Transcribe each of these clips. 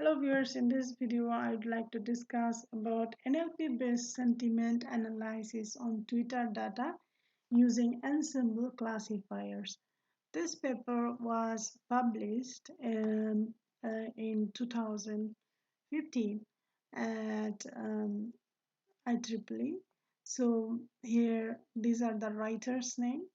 Hello viewers, in this video I would like to discuss about NLP based sentiment analysis on Twitter data using ensemble classifiers. This paper was published in 2015 at IEEE. So here these are the writer's name.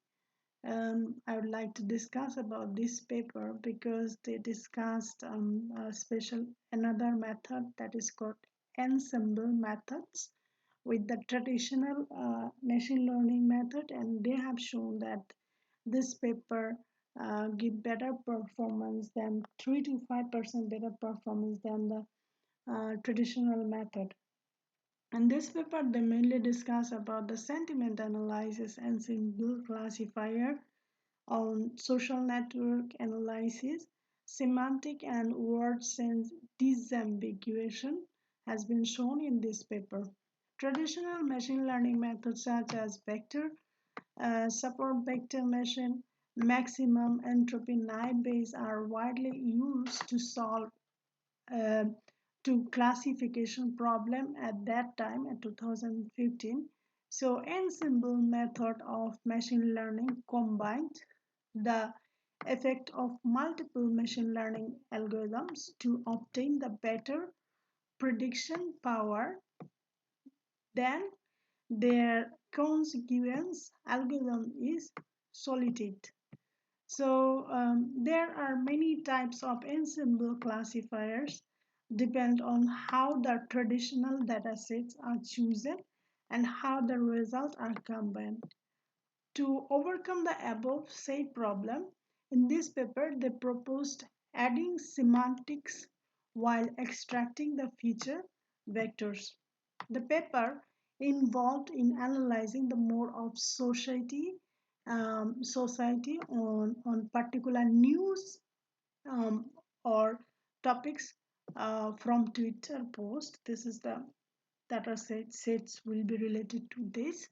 I would like to discuss about this paper because they discussed a special another method that is called ensemble methods with the traditional machine learning method, and they have shown that this paper give better performance than 3 to 5% better performance than the traditional method. In this paper, they mainly discuss about the sentiment analysis and symbol classifier on social network analysis, semantic and word sense disambiguation has been shown in this paper. Traditional machine learning methods such as vector, support vector machine, maximum entropy naive Bayes are widely used to solve uh, to classification problem at that time at 2015. So ensemble method of machine learning combined the effect of multiple machine learning algorithms to obtain the better prediction power than their consequence algorithm is solicited. So there are many types of ensemble classifiers depend on how the traditional data sets are chosen and how the results are combined. To overcome the above said problem, in this paper they proposed adding semantics while extracting the feature vectors. The paper involved in analyzing the mode of society on particular news or topics from Twitter post. This is the data sets will be related to this.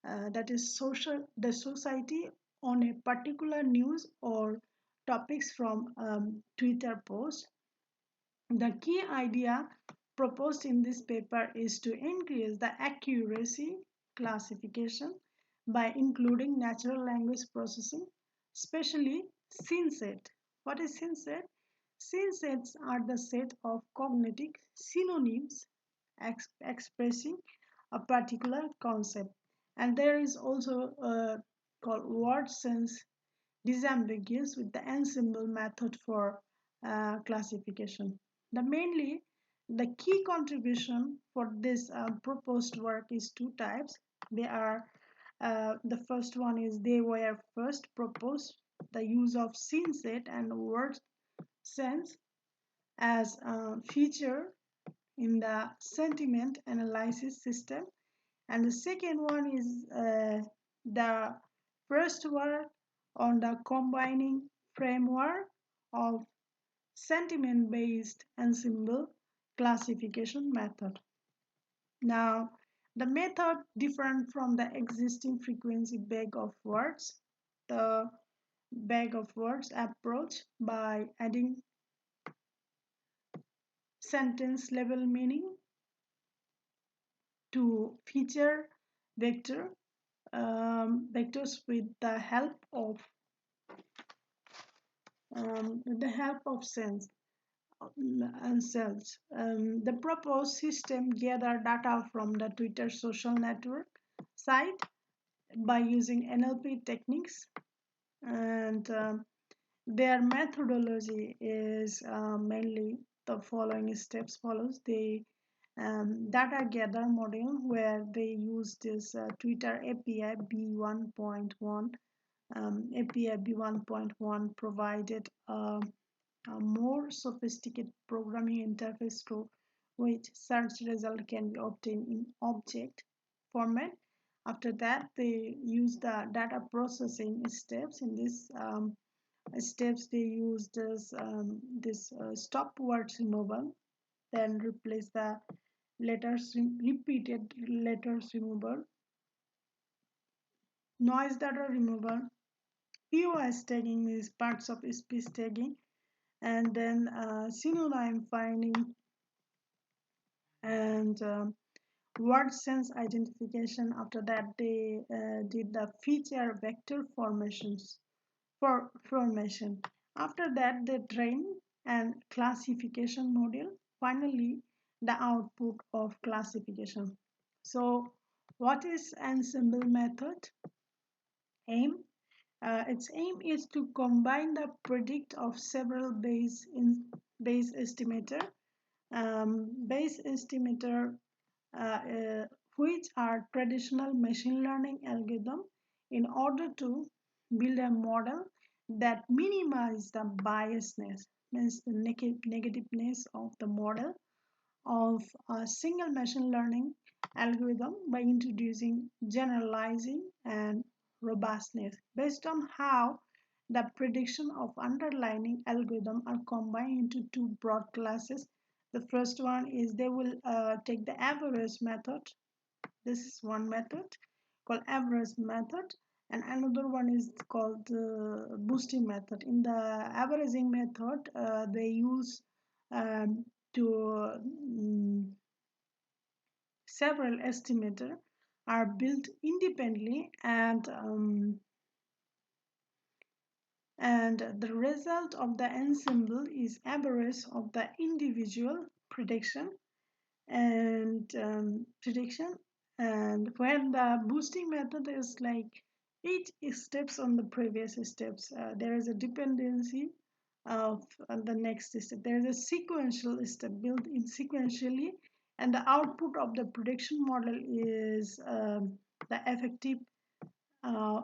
That is the society on a particular news or topics from Twitter post. The key idea proposed in this paper is to increase the accuracy classification by including natural language processing, especially synset. What is synset? Synsets are the set of cognitive synonyms expressing a particular concept. And there is also called word sense disambiguous with the ensemble method for classification. Mainly, the key contribution for this proposed work is two types. They are the first one is they were first proposed the use of scene set and word sense as a feature in the sentiment analysis system, and the second one is the first work on the combining framework of sentiment based ensemble classification method. Now, the method different from the existing frequency bag of words. The bag of words approach by adding sentence level meaning to feature vector vectors with the help of sense and cells. The proposed system gather data from the Twitter social network site by using NLP techniques, and their methodology is mainly the following steps follows. They data gather module where they use this Twitter API B1.1. API B1.1 provided a more sophisticated programming interface through which search result can be obtained in object format. After that, they use the data processing steps. In these steps, they use this stop words removal, then replace the repeated letters removal, noise data removal, POS tagging is parts of speech tagging, and then synonym finding, and word sense identification. After that, they did the feature vector formation. After that, they train and classification module. Finally, the output of classification. So, what is ensemble method? Aim. Its aim is to combine the predict of several base estimator, base estimator, which are traditional machine learning algorithm, in order to build a model that minimize the biasness, means the negativeness of the model of a single machine learning algorithm, by introducing generalizing and robustness based on how the prediction of underlying algorithm are combined into two broad classes. The first one is they will take the average method. This is one method called average method, and another one is called the boosting method. In the averaging method, they use to several estimators are built independently, and the result of the ensemble is average of the individual prediction and prediction. And when the boosting method is like each steps on the previous steps, there is a dependency of the next step. There is a sequential step built in sequentially, and the output of the prediction model is the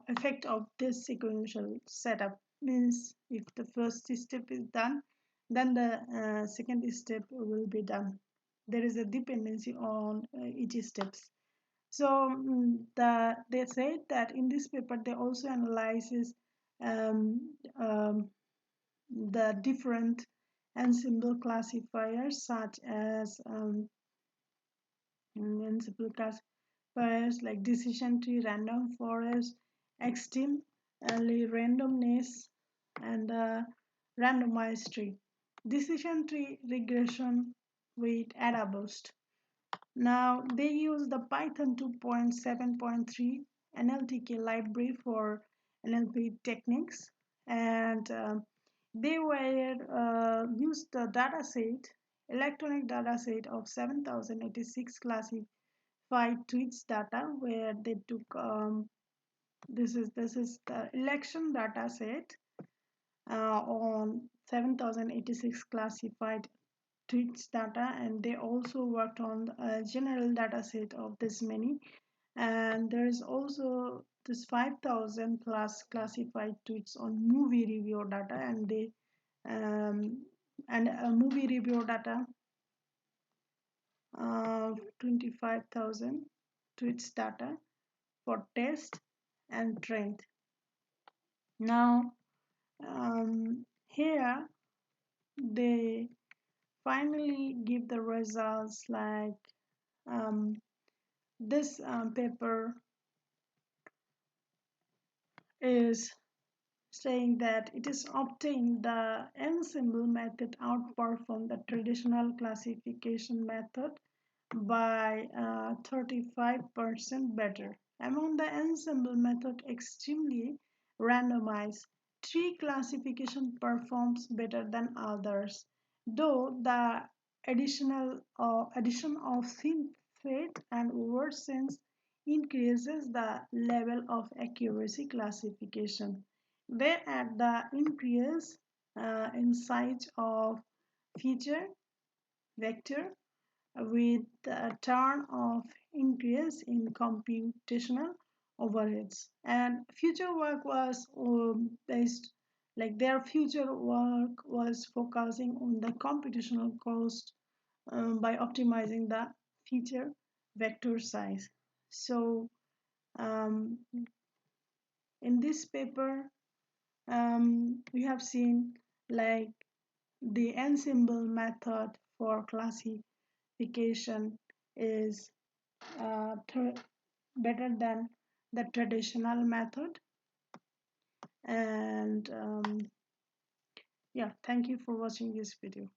effect of this sequential setup. Means if the first step is done, then the second step will be done. There is a dependency on each steps. So they said that in this paper they also analyzes um, um, the different ensemble classifiers, such as ensemble classifiers like decision tree, random forest, extreme randomness, and randomized tree. Decision tree regression with AdaBoost. Now they use the Python 2.7.3 NLTK library for NLP techniques, and they were used the dataset, electronic dataset of 7,086 classified tweets data, where they took this is the election dataset on 7,086 classified tweets data, and they also worked on a general data set of this many. And there is also this 5,000 plus classified tweets on movie review data, and they and a movie review data of 25,000 tweets data for test and trend. Now here they finally give the results like um, this paper is saying that it is obtained the ensemble method outperformed the traditional classification method by 35% better. Among the ensemble method extremely randomized, tree classification performs better than others, though the addition of synsets and word sense increases the level of accuracy classification. They add the increase insight of feature vector with a turn of increase in computational overheads. And future work was based, like their future work was focusing on the computational cost by optimizing the feature vector size. So um, in this paper, we have seen like the ensemble method for classification is better than the traditional method, and Yeah, thank you for watching this video.